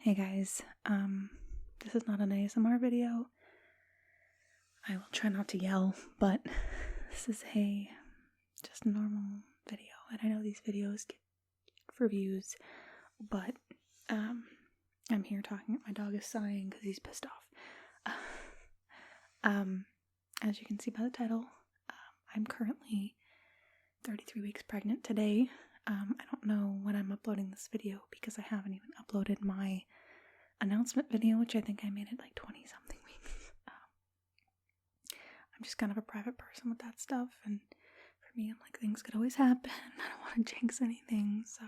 Hey guys, this is not an ASMR video. I will try not to yell, but this is just a normal video, and I know these videos get for views, but I'm here talking. My dog is sighing because he's pissed off. As you can see by the title, I'm currently 33 weeks pregnant today. I don't know when I'm uploading this video because I haven't even uploaded my announcement video, which I think I made it like 20 something weeks. I'm just kind of a private person with that stuff, and for me, I'm like, things could always happen. I don't want to jinx anything, so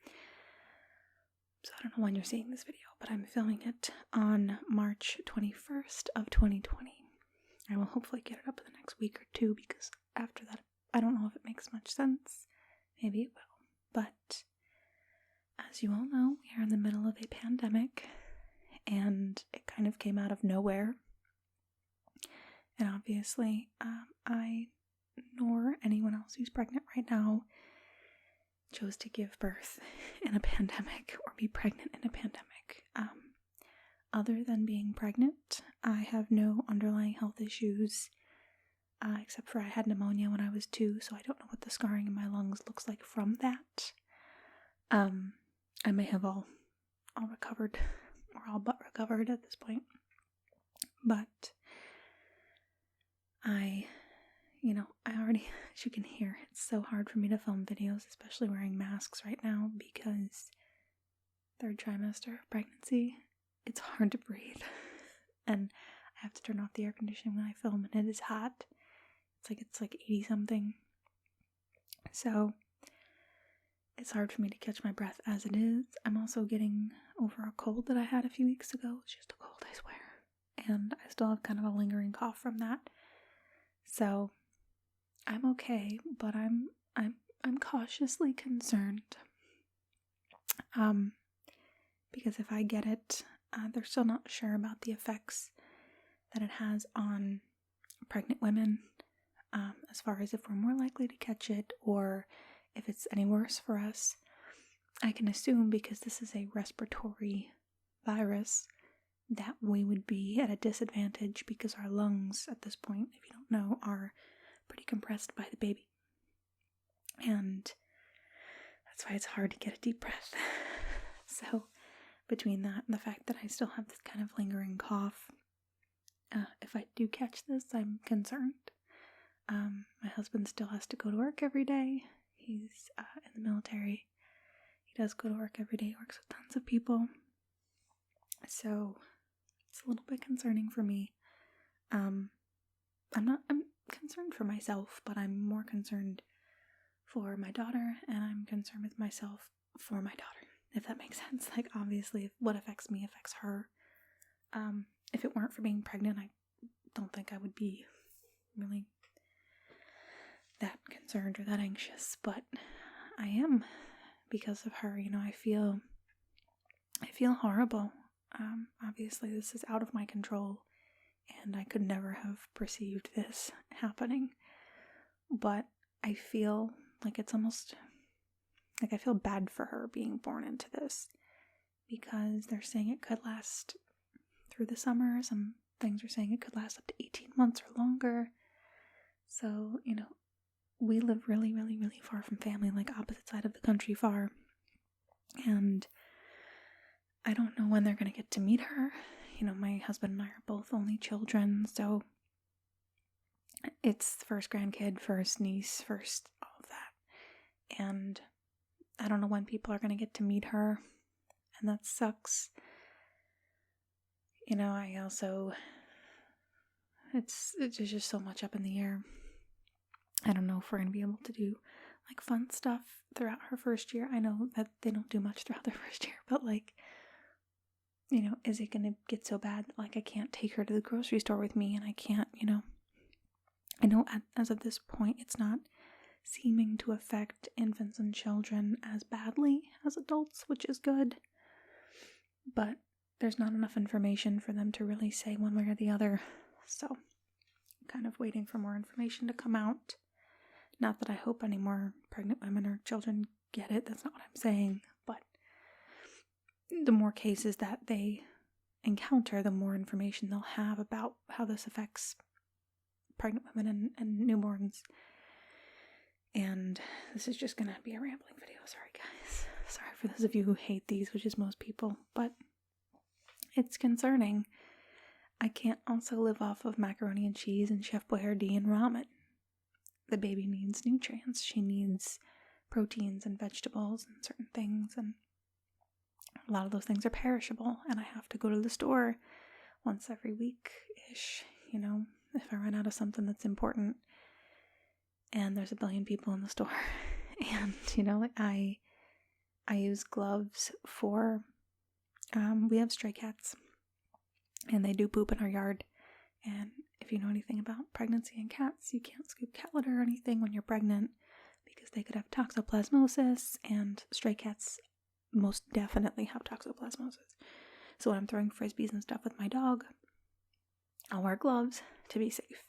I don't know when you're seeing this video, but I'm filming it on March 21st of 2020. I will hopefully get it up in the next week or two, because after that, I don't know if it makes much sense. Maybe it will. But as you all know, we are in the middle of a pandemic, and it kind of came out of nowhere. And obviously, I nor anyone else who's pregnant right now chose to give birth in a pandemic or be pregnant in a pandemic. Other than being pregnant, I have no underlying health issues, except for I had pneumonia when I was 2, so I don't know what the scarring in my lungs looks like from that. I may have all recovered, or all but recovered at this point, but I already, as you can hear, it's so hard for me to film videos, especially wearing masks right now, because 3rd trimester of pregnancy, it's hard to breathe, and I have to turn off the air conditioning when I film, and it is hot. It's like 80 something, so it's hard for me to catch my breath as it is. I'm also getting over a cold that I had a few weeks ago. It's just a cold, I swear, and I still have kind of a lingering cough from that. So I'm okay, but I'm cautiously concerned. Because if I get it, they're still not sure about the effects that it has on pregnant women, as far as if we're more likely to catch it or if it's any worse for us. I can assume, because this is a respiratory virus, that we would be at a disadvantage because our lungs at this point, if you don't know, are pretty compressed by the baby. And that's why it's hard to get a deep breath. So between that and the fact that I still have this kind of lingering cough, if I do catch this, I'm concerned. My husband still has to go to work every day. He's in the military. He does go to work every day, works with tons of people. So it's a little bit concerning for me. I'm concerned for myself, but I'm more concerned for my daughter, and I'm concerned with myself for my daughter, if that makes sense. Like, obviously, what affects me affects her. If it weren't for being pregnant, I don't think I would be really that concerned or that anxious, but I am because of her. I feel horrible. Obviously this is out of my control, and I could never have perceived this happening, but I feel like it's almost like I feel bad for her being born into this, because they're saying it could last through the summer. Some things are saying it could last up to 18 months or longer. So, we live really, really, really far from family, like opposite side of the country far, and I don't know when they're going to get to meet her. My husband and I are both only children, so it's first grandkid, first niece, first all of that, and I don't know when people are going to get to meet her, and that sucks. I also, it's just so much up in the air. I don't know if we're going to be able to do like fun stuff throughout her first year. I know that they don't do much throughout their first year, but like, is it going to get so bad that like I can't take her to the grocery store with me, and I can't, I know as of this point it's not seeming to affect infants and children as badly as adults, which is good, but there's not enough information for them to really say one way or the other, so I'm kind of waiting for more information to come out. Not that I hope any more pregnant women or children get it, that's not what I'm saying, but the more cases that they encounter, the more information they'll have about how this affects pregnant women and newborns. And this is just going to be a rambling video. Sorry, guys. Sorry for those of you who hate these, which is most people, but it's concerning. I can't also live off of macaroni and cheese and Chef Boyardee and ramen. The baby needs nutrients. She needs proteins and vegetables and certain things, and a lot of those things are perishable, and I have to go to the store once every week-ish, if I run out of something that's important, and there's a billion people in the store. And, I use gloves for, we have stray cats, and they do poop in our yard, and if you know anything about pregnancy and cats, you can't scoop cat litter or anything when you're pregnant, because they could have toxoplasmosis, and stray cats most definitely have toxoplasmosis. So when I'm throwing frisbees and stuff with my dog, I'll wear gloves to be safe.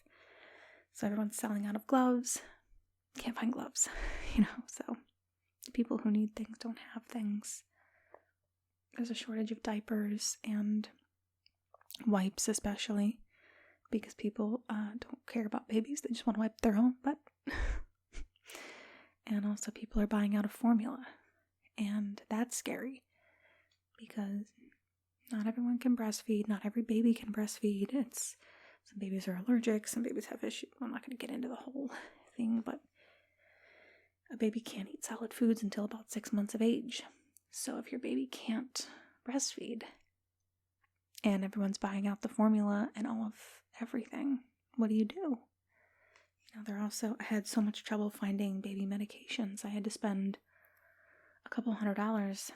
So everyone's selling out of gloves. Can't find gloves, so people who need things don't have things. There's a shortage of diapers and wipes, especially because people don't care about babies. They just want to wipe their own butt. And also people are buying out of formula. And that's scary because not everyone can breastfeed. Not every baby can breastfeed. Some babies are allergic. Some babies have issues. I'm not going to get into the whole thing, but a baby can't eat solid foods until about 6 months of age. So if your baby can't breastfeed and everyone's buying out the formula and all of everything, what do you do? I had so much trouble finding baby medications. I had to spend a couple $100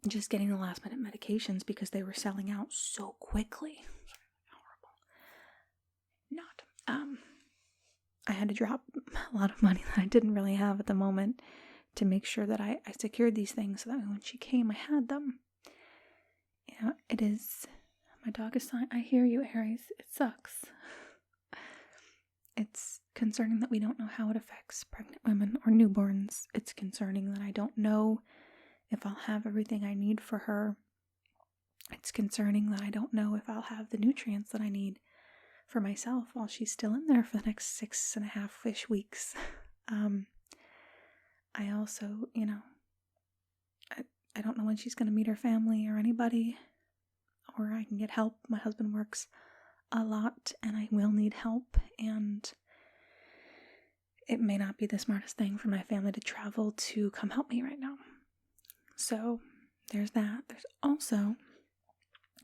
just getting the last minute medications because they were selling out so quickly. Horrible. I had to drop a lot of money that I didn't really have at the moment to make sure that I secured these things so that when she came, I had them. It is, my dog is sighing. I hear you, Aries. It sucks. It's concerning that we don't know how it affects pregnant women or newborns. It's concerning that I don't know if I'll have everything I need for her. It's concerning that I don't know if I'll have the nutrients that I need for myself while she's still in there for the next 6.5-ish weeks. I also, I don't know when she's going to meet her family or anybody, or I can get help. My husband works a lot and I will need help, and it may not be the smartest thing for my family to travel to come help me right now. So there's that. There's also,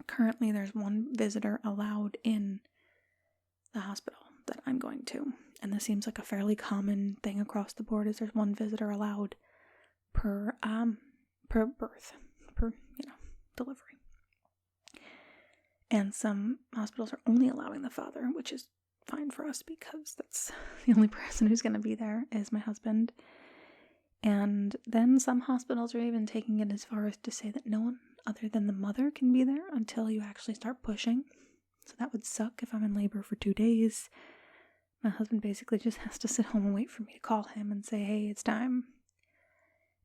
currently there's one visitor allowed in the hospital that I'm going to, and this seems like a fairly common thing across the board, is there's one visitor allowed per birth, per delivery. And some hospitals are only allowing the father, which is fine for us because that's the only person who's going to be there is my husband. And then some hospitals are even taking it as far as to say that no one other than the mother can be there until you actually start pushing. So that would suck if I'm in labor for 2 days. My husband basically just has to sit home and wait for me to call him and say, hey, it's time.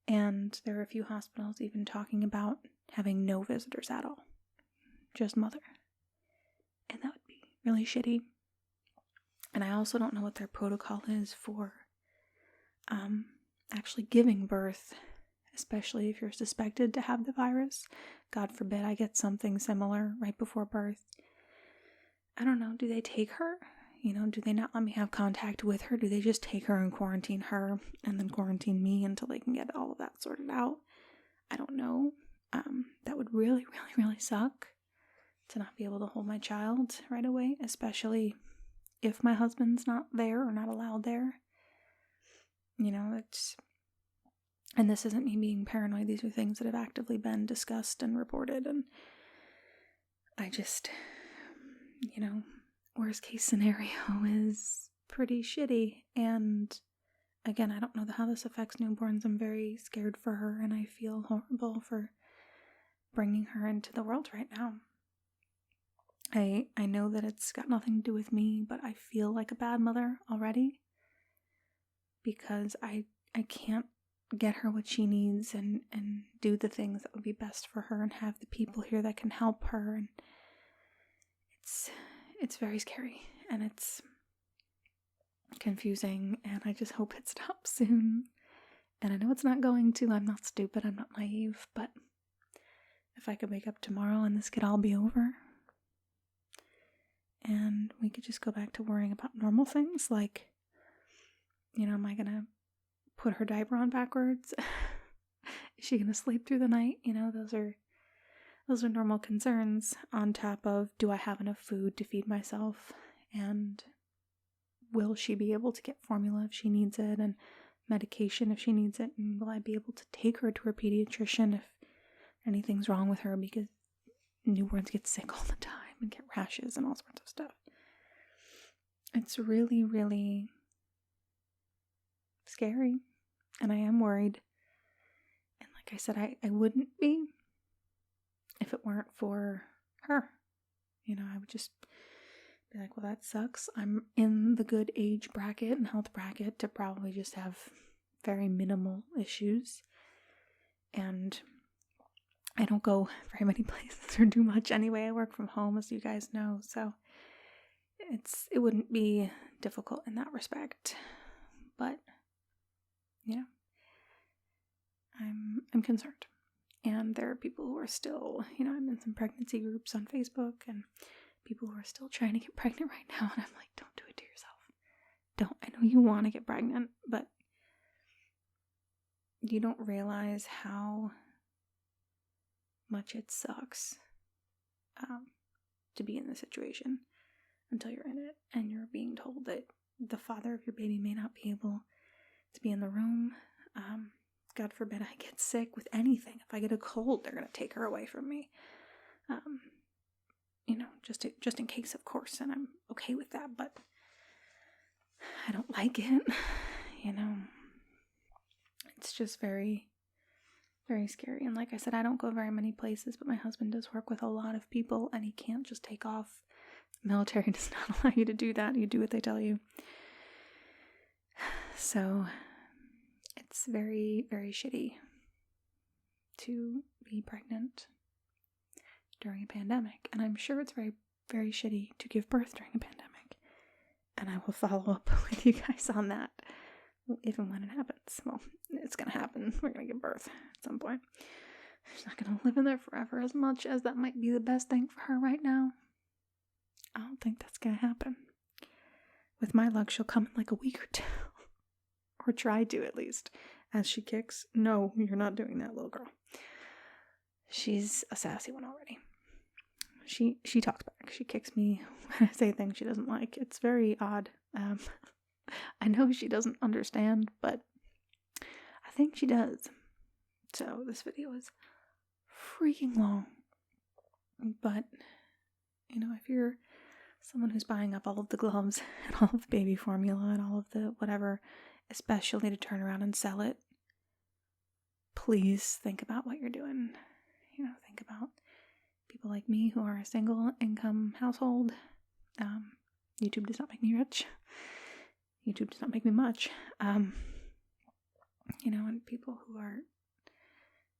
And there are a few hospitals even talking about having no visitors at all. Just mother. And that would be really shitty. And I also don't know what their protocol is for actually giving birth, especially if you're suspected to have the virus. God forbid I get something similar right before birth. I don't know, do they take her? Do they not let me have contact with her? Do they just take her and quarantine her and then quarantine me until they can get all of that sorted out? I don't know. That would really, really, really suck to not be able to hold my child right away, especially if my husband's not there or not allowed there. And this isn't me being paranoid. These are things that have actively been discussed and reported, and I just, worst case scenario is pretty shitty. And again, I don't know how this affects newborns. I'm very scared for her, and I feel horrible for bringing her into the world right now. I know that it's got nothing to do with me, but I feel like a bad mother already because I can't get her what she needs and do the things that would be best for her and have the people here that can help her. And it's very scary and it's confusing, and I just hope it stops soon. And I know it's not going to. I'm not stupid, I'm not naive, but if I could wake up tomorrow and this could all be over and we could just go back to worrying about normal things like, am I gonna put her diaper on backwards? Is she gonna sleep through the night? Those are normal concerns, on top of, do I have enough food to feed myself, and will she be able to get formula if she needs it, and medication if she needs it, and will I be able to take her to her pediatrician if anything's wrong with her, because newborns get sick all the time and get rashes and all sorts of stuff. It's really, really scary, and I am worried. And like I said, I wouldn't be if it weren't for her. I would just be like, well, that sucks. I'm in the good age bracket and health bracket to probably just have very minimal issues. And I don't go very many places or do much anyway. I work from home, as you guys know. So it wouldn't be difficult in that respect. But, I'm concerned. And there are people who are still, I'm in some pregnancy groups on Facebook, and people who are still trying to get pregnant right now, and I'm like, don't do it to yourself. Don't. I know you want to get pregnant, but you don't realize how much it sucks to be in this situation until you're in it, and you're being told that the father of your baby may not be able to be in the room. God forbid I get sick with anything. If I get a cold, they're going to take her away from me. Just in case, of course, and I'm okay with that, but I don't like it. It's just very, very scary. And like I said, I don't go very many places, but my husband does work with a lot of people, and he can't just take off. The military does not allow you to do that. You do what they tell you. So it's very, very shitty to be pregnant during a pandemic. And I'm sure it's very, very shitty to give birth during a pandemic. And I will follow up with you guys on that if and when it happens. Well, it's going to happen. We're going to give birth at some point. She's not going to live in there forever, as much as that might be the best thing for her right now. I don't think that's going to happen. With my luck, she'll come in like a week or two. Or try to, at least. As she kicks. No, you're not doing that, little girl. She's a sassy one already. She talks back. She kicks me when I say things she doesn't like. It's very odd. I know she doesn't understand, but I think she does. So this video is freaking long. But, if you're someone who's buying up all of the gloves and all of the baby formula and all of the whatever, especially to turn around and sell it, please think about what you're doing. Think about people like me who are a single income household. YouTube does not make me rich. YouTube does not make me much. And people who are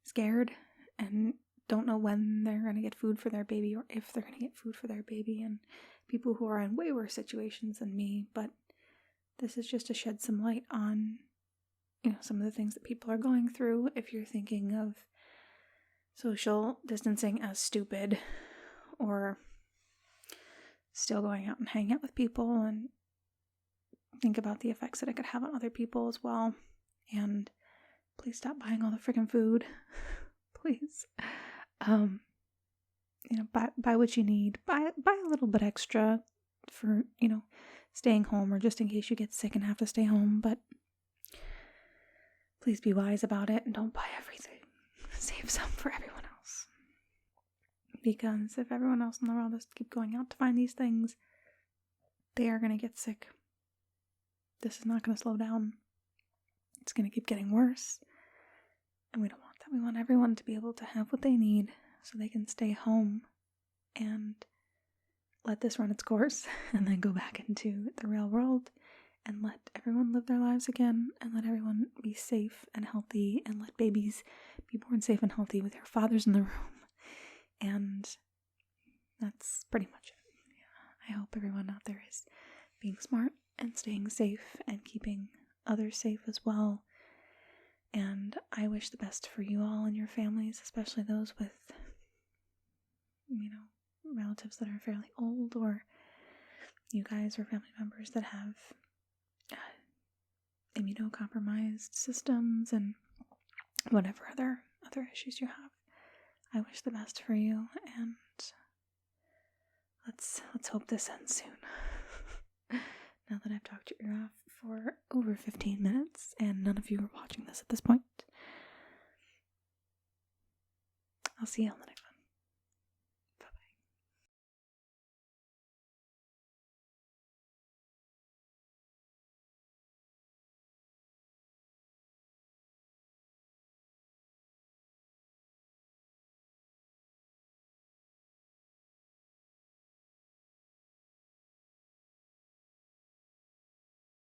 scared and don't know when they're going to get food for their baby or if they're going to get food for their baby, and people who are in way worse situations than me. But this is just to shed some light on, some of the things that people are going through. If you're thinking of social distancing as stupid, or still going out and hanging out with people, and think about the effects that it could have on other people as well. And please stop buying all the freaking food. Please. Buy what you need. Buy a little bit extra for, staying home, or just in case you get sick and have to stay home. But please be wise about it and don't buy everything. Save some for everyone else. Because if everyone else in the world has to keep going out to find these things, they are going to get sick. This is not going to slow down. It's going to keep getting worse. And we don't want that. We want everyone to be able to have what they need so they can stay home and let this run its course and then go back into the real world and let everyone live their lives again, and let everyone be safe and healthy, and let babies be born safe and healthy with their fathers in the room. And that's pretty much it. Yeah, I hope everyone out there is being smart and staying safe and keeping others safe as well. And I wish the best for you all and your families, especially those with, relatives that are fairly old, or you guys or family members that have immunocompromised systems and whatever other issues you have. I wish the best for you, and let's hope this ends soon. Now that I've talked your ear off for over 15 minutes, and none of you are watching this at this point, I'll see you on the next